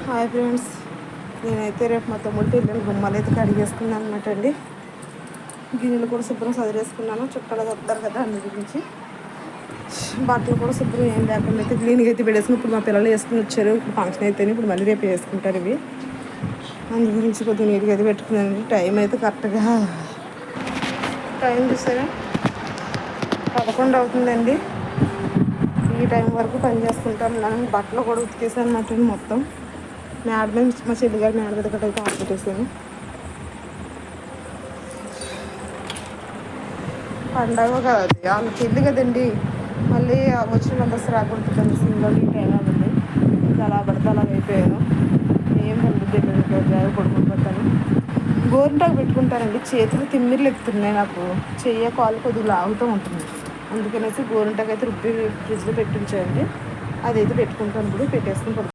Hi friends, నేనైతే రేపు మా తమ్ముడి పిల్లలు గుమ్మాలు అయితే కడిగేసుకున్నాను అనమాట అండి. గిన్నెలు కూడా శుభ్రం సదిరేసుకున్నాను. చుట్టాలు వస్తారు కదా, అందు గురించి బట్టలు కూడా శుభ్రం ఏం లేకుండా అయితే క్లీన్గా అయితే పెట్టేసుకుని ఇప్పుడు మా పిల్లలు వేసుకుని వచ్చారు. ఇప్పుడు ఫంక్షన్ అయితే ఇప్పుడు మళ్ళీ రేపు వేసుకుంటారు ఇవి. అందు గురించి కొద్దిగా నీట్గా అయితే పెట్టుకున్నాను. టైం అయితే కరెక్ట్గా టైం చూసారా 11 అవుతుందండి. ఈ టైం వరకు పని చేసుకుంటాను. నేను బట్టలు కూడా ఉతికేసాను అనమాట మొత్తం. మేడ మీద మా చెల్లిగారి మేడ మీద ఒకటి అయితే ఆడపెట్టేసాను. పండగ కదండి, వాళ్ళకి పెళ్ళి కదండి. మళ్ళీ వచ్చిన దసరా రాకుంటుంది సింగల్ ఈ టైం అవ్వండి. ఇంకా అలా పడితే అలా అయిపోయాను. ఏం పడుతుంది జాగ్రత్త పడుకుని పోతాను. గోరింటాకు పెట్టుకుంటానండి. చేతులు తిమ్మిర్లు ఎక్కుతున్నాయి నాకు. చెయ్య కాలు కొద్దిగా లాగుతూ ఉంటుంది. అందుకనేసి గోరింటాకు అయితే రుబ్బి ఫ్రిడ్జ్లో పెట్టించాయండి. అదైతే పెట్టుకుంటాను. ఇప్పుడు పెట్టేసుకుని